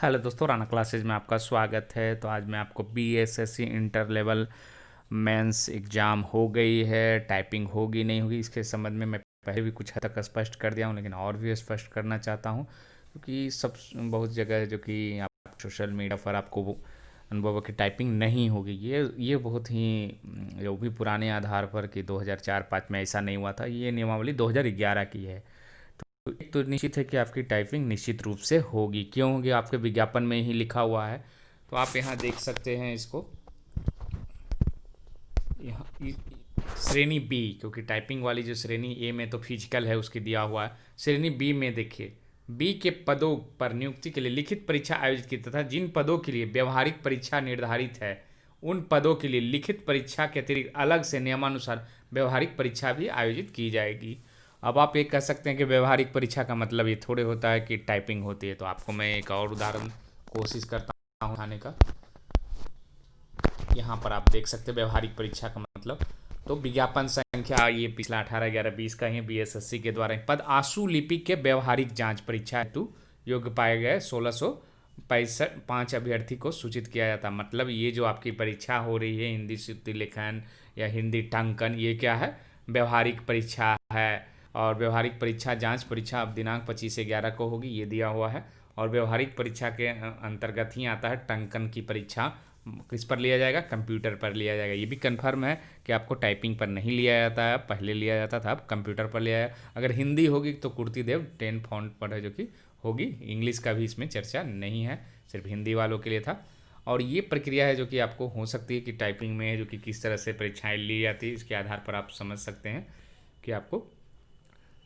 Hello दोस्तों, Rana classes में आपका स्वागत है। तो आज मैं आपको BSSC inter level mains exam हो गई है, टाइपिंग होगी नहीं होगी इसके संबंध में मैं पहले भी कुछ हद तक स्पष्ट कर दिया हूँ, लेकिन और भी स्पष्ट करना चाहता हूँ क्योंकि सब बहुत जगह है जो कि आप सोशल मीडिया पर आपको वो अनुभव है कि टाइपिंग नहीं होगी। ये बहुत ही जो भी पुराने आधार पर कि 2004-5 में ऐसा नहीं हुआ था, ये नियमावली 2011 की है। तो एक तो निश्चित है कि आपकी टाइपिंग निश्चित रूप से होगी। क्यों होगी? आपके विज्ञापन में ही लिखा हुआ है। तो आप यहाँ देख सकते हैं इसको, यहाँ श्रेणी बी, क्योंकि टाइपिंग वाली जो श्रेणी ए में तो फिजिकल है उसकी दिया हुआ है। श्रेणी बी में देखिए, बी के पदों पर नियुक्ति के लिए लिखित परीक्षा आयोजित की तथा जिन पदों के लिए व्यवहारिक परीक्षा निर्धारित है उन पदों के लिए लिखित परीक्षा के अतिरिक्त अलग से नियमानुसार व्यवहारिक परीक्षा भी आयोजित की जाएगी। अब आप ये कह सकते हैं कि व्यवहारिक परीक्षा का मतलब ये थोड़े होता है कि टाइपिंग होती है। तो आपको मैं एक और उदाहरण कोशिश करता हूँ उठाने का। यहाँ पर आप देख सकते हैं व्यवहारिक परीक्षा का मतलब। तो विज्ञापन संख्या ये पिछला 18/11/20 का ही बीएसएससी के द्वारा पद आशु लिपि के व्यवहारिक जांच परीक्षा हेतु योग्य पाए गए 1665 5 अभ्यर्थी को सूचित किया जाता। मतलब ये जो आपकी परीक्षा हो रही है हिंदी शुद्धि लेखन या हिंदी टंकन, ये क्या है? व्यवहारिक परीक्षा है। और व्यवहारिक परीक्षा जांच परीक्षा अब दिनांक 25/11 को होगी, ये दिया हुआ है। और व्यवहारिक परीक्षा के अंतर्गत ही आता है टंकन की परीक्षा। किस पर लिया जाएगा? कंप्यूटर पर लिया जाएगा। ये भी कंफर्म है कि आपको टाइपिंग पर नहीं लिया जाता है, पहले लिया जाता था, अब कंप्यूटर पर लिया है। अगर हिंदी होगी तो कुर्ती देव 10 फॉन्ट पर है जो कि होगी। इंग्लिश का भी इसमें चर्चा नहीं है, सिर्फ हिंदी वालों के लिए था। और ये प्रक्रिया है जो कि आपको हो सकती है कि टाइपिंग में जो कि किस तरह से परीक्षाएं ली जाती है, इसके आधार पर आप समझ सकते हैं कि आपको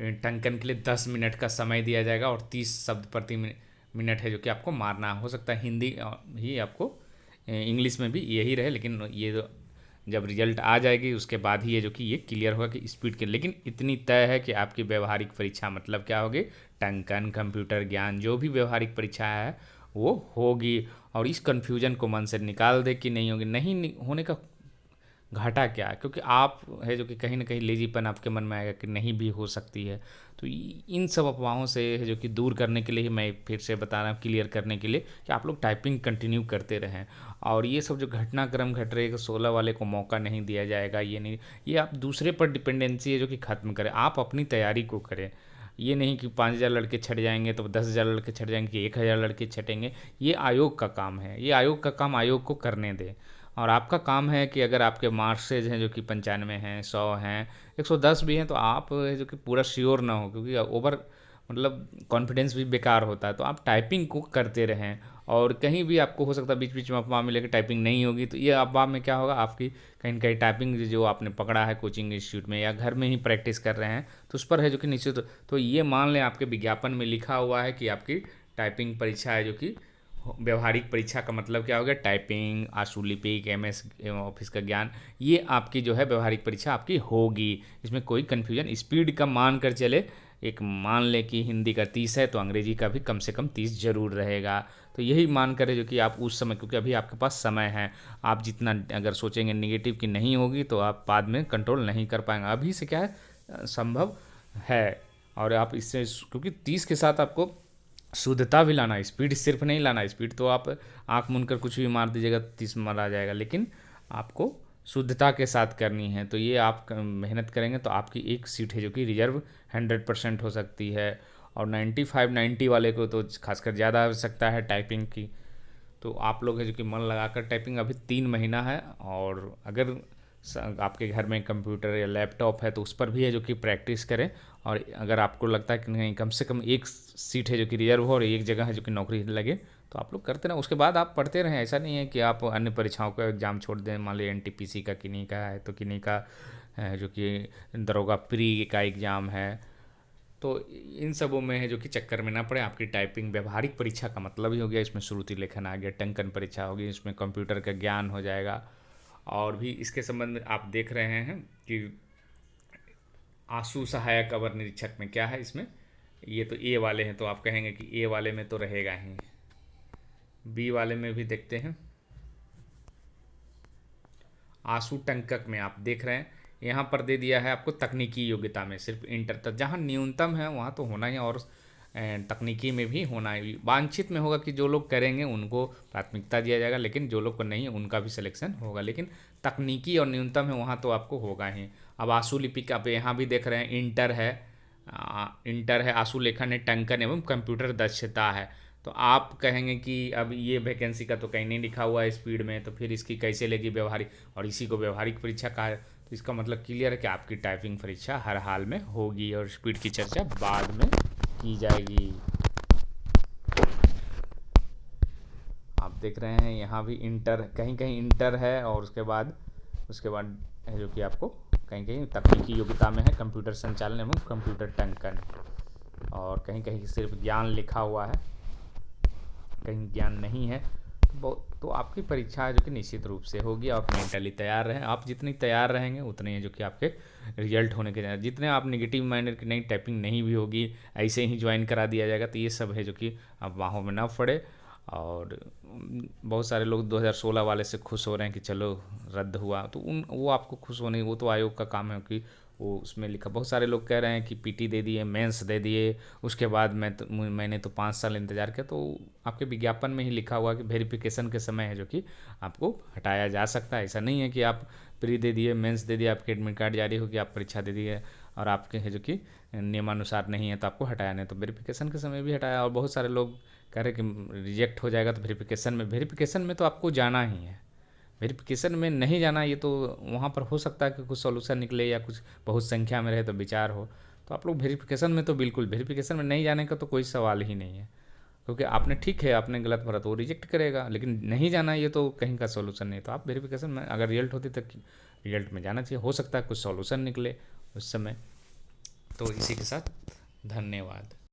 टंकन के लिए 10 मिनट का समय दिया जाएगा और 30 शब्द प्रति मिनट है जो कि आपको मारना हो सकता है हिंदी ही आपको इंग्लिश में भी यही रहे, लेकिन ये जब रिजल्ट आ जाएगी उसके बाद ही ये जो कि ये क्लियर होगा कि स्पीड के। लेकिन इतनी तय है कि आपकी व्यवहारिक परीक्षा मतलब क्या होगी? टंकन, कंप्यूटर ज्ञान, जो भी व्यवहारिक परीक्षा है वो होगी। और इस कन्फ्यूजन को मन से निकाल दे कि नहीं होगी। नहीं होने का घाटा क्या है? क्योंकि आप है जो कि कहीं ना कहीं लेजीपन आपके मन में आएगा कि नहीं भी हो सकती है। तो इन सब अफवाहों से है जो कि दूर करने के लिए ही मैं फिर से बता रहा हूँ, क्लियर करने के लिए कि आप लोग टाइपिंग कंटिन्यू करते रहें। और ये सब जो घटनाक्रम घट रहे हैं, 16 वाले को मौका नहीं दिया जाएगा, ये नहीं, ये आप दूसरे पर डिपेंडेंसी है जो कि ख़त्म करें। आप अपनी तैयारी को करें। ये नहीं कि 5,000 लड़के छट जाएंगे तो 10,000 लड़के छट जाएंगे कि 1,000 लड़के छटेंगे। ये आयोग का काम है, ये आयोग का काम आयोग को करने दें। और आपका काम है कि अगर आपके मार्क्सेज हैं जो कि 95 हैं, 100 हैं, 110 भी हैं, तो आप जो कि पूरा श्योर ना हो, क्योंकि ओवर मतलब कॉन्फिडेंस भी बेकार होता है। तो आप टाइपिंग को करते रहें। और कहीं भी आपको हो सकता है बीच बीच में अफवाह मिले कि टाइपिंग नहीं होगी, तो ये अफवाह में क्या होगा? आपकी कहीं ना कहीं टाइपिंग जो आपने पकड़ा है कोचिंग इंस्टीट्यूट में या घर में ही प्रैक्टिस कर रहे हैं तो उस पर है जो कि निश्चित। तो ये मान लें आपके विज्ञापन में लिखा हुआ है कि आपकी टाइपिंग परीक्षा है जो कि व्यवहारिक परीक्षा का मतलब क्या हो गया? टाइपिंग, आशुलिपिक, एमएस ऑफिस का ज्ञान, ये आपकी जो है व्यवहारिक परीक्षा आपकी होगी। इसमें कोई कन्फ्यूजन, स्पीड का मान कर चले। एक मान ले कि हिंदी का 30 है तो अंग्रेजी का भी कम से कम 30 जरूर रहेगा। तो यही मान करें जो कि आप उस समय, क्योंकि अभी आपके पास समय है, आप जितना अगर सोचेंगे निगेटिव की नहीं होगी तो आप बाद में कंट्रोल नहीं कर पाएंगे। अभी से क्या है संभव है। और आप इससे, क्योंकि 30 के साथ आपको शुद्धता भी लाना है, स्पीड सिर्फ नहीं लाना। स्पीड तो आप आंख मूंद कर कुछ भी मार दीजिएगा 30 मारा जाएगा, लेकिन आपको शुद्धता के साथ करनी है। तो ये आप मेहनत करेंगे तो आपकी एक सीट है जो कि रिजर्व 100% हो सकती है। और 95-90 वाले को तो खासकर ज़्यादा आवश्यकता है टाइपिंग की। तो आप लोग है जो कि मन लगाकर टाइपिंग, अभी 3 महीना है। और अगर आपके घर में कंप्यूटर या लैपटॉप है तो उस पर भी है जो कि प्रैक्टिस करें। और अगर आपको लगता है कि नहीं कम से कम एक सीट है जो कि रिजर्व हो और एक जगह है जो कि नौकरी लगे, तो आप लोग करते रहें। उसके बाद आप पढ़ते रहें। ऐसा नहीं है कि आप अन्य परीक्षाओं का एग्ज़ाम छोड़ दें। मान लीजिए एनटीपीसी का किन्हीं का है तो किन्हीं का जो कि दरोगा प्री का एग्ज़ाम है। तो इन सबों में है जो कि चक्कर में ना पड़े। आपकी टाइपिंग व्यवहारिक परीक्षा का मतलब ही हो गया, इसमें श्रुति लेखन आ गया, टंकन परीक्षा होगी, इसमें कंप्यूटर का ज्ञान हो जाएगा। और भी इसके संबंध में आप देख रहे हैं कि आंसू सहायक अवर निरीक्षक में क्या है इसमें। ये तो ए वाले हैं तो आप कहेंगे कि ए वाले में तो रहेगा ही। बी वाले में भी देखते हैं। आंसू टंकक में आप देख रहे हैं यहाँ पर दे दिया है आपको तकनीकी योग्यता में सिर्फ इंटर तक। जहाँ न्यूनतम है वहाँ तो होना ही। और तकनीकी में भी होना वांछित में होगा कि जो लोग करेंगे उनको प्राथमिकता दिया जाएगा, लेकिन जो लोग को नहीं है उनका भी सिलेक्शन होगा, लेकिन तकनीकी और न्यूनतम है वहाँ तो आपको होगा ही। अब आशु लिपिक आप यहाँ भी देख रहे हैं, इंटर है, आशु लेखन है, टंकन एवं कंप्यूटर दक्षता है। तो आप कहेंगे कि अब ये वैकेंसी का तो कहीं नहीं लिखा हुआ है स्पीड में, तो फिर इसकी कैसे लेगी व्यवहारिक, और इसी को व्यवहारिक परीक्षा कहा है। तो इसका मतलब क्लियर है कि आपकी टाइपिंग परीक्षा हर हाल में होगी और स्पीड की चर्चा बाद में की जाएगी। आप देख रहे हैं यहाँ भी इंटर, कहीं कहीं इंटर है, और उसके बाद है जो कि आपको कहीं कहीं तकनीकी योग्यता में है कंप्यूटर संचालन एवं कंप्यूटर टंकन, और कहीं कहीं सिर्फ ज्ञान लिखा हुआ है, कहीं ज्ञान नहीं है। तो आपकी परीक्षा है जो कि निश्चित रूप से होगी। आप मेंटली तैयार रहें, आप जितनी तैयार रहेंगे उतने हैं जो कि आपके रिजल्ट होने के, जितने आप निगेटिव माइंडेड की नहीं टाइपिंग नहीं भी होगी, ऐसे ही ज्वाइन करा दिया जाएगा, तो ये सब है जो कि आप बाहों में ना पड़े। और बहुत सारे लोग 2016 वाले से खुश हो रहे हैं कि चलो रद्द हुआ, तो वो आपको खुश होने, वो तो आयोग का काम है कि वो उसमें लिखा। बहुत सारे लोग कह रहे हैं कि पीटी दे दिए, मेंस दे दिए, उसके बाद मैंने तो 5 साल इंतज़ार किया। तो आपके विज्ञापन में ही लिखा हुआ कि वेरिफिकेशन के समय है जो कि आपको हटाया जा सकता है। ऐसा नहीं है कि आप प्री दे दिए, मेंस दे दिए, आपके एडमिट कार्ड जारी हो गया, आप परीक्षा दे दिए और आपके है जो कि नियमानुसार नहीं है तो आपको हटाया नहीं, तो वेरिफिकेशन के समय भी हटाया। और बहुत सारे लोग कह रहे कि रिजेक्ट हो जाएगा तो वेरिफिकेशन में तो आपको जाना ही है। वेरिफिकेशन में नहीं जाना, ये तो वहाँ पर हो सकता है कि कुछ सॉल्यूशन निकले या कुछ बहुत संख्या में रहे तो विचार हो। तो आप लोग वेरिफिकेशन में तो बिल्कुल, वेरिफिकेशन में नहीं जाने का तो कोई सवाल ही नहीं है, क्योंकि आपने ठीक है, आपने गलत भरा तो वो रिजेक्ट करेगा, लेकिन नहीं जाना ये तो कहीं का सॉल्यूशन नहीं। तो आप वेरिफिकेशन में अगर रिजल्ट होती तक रिजल्ट में जाना चाहिए, हो सकता है कुछ सॉल्यूशन निकले उस समय। तो इसी के साथ धन्यवाद।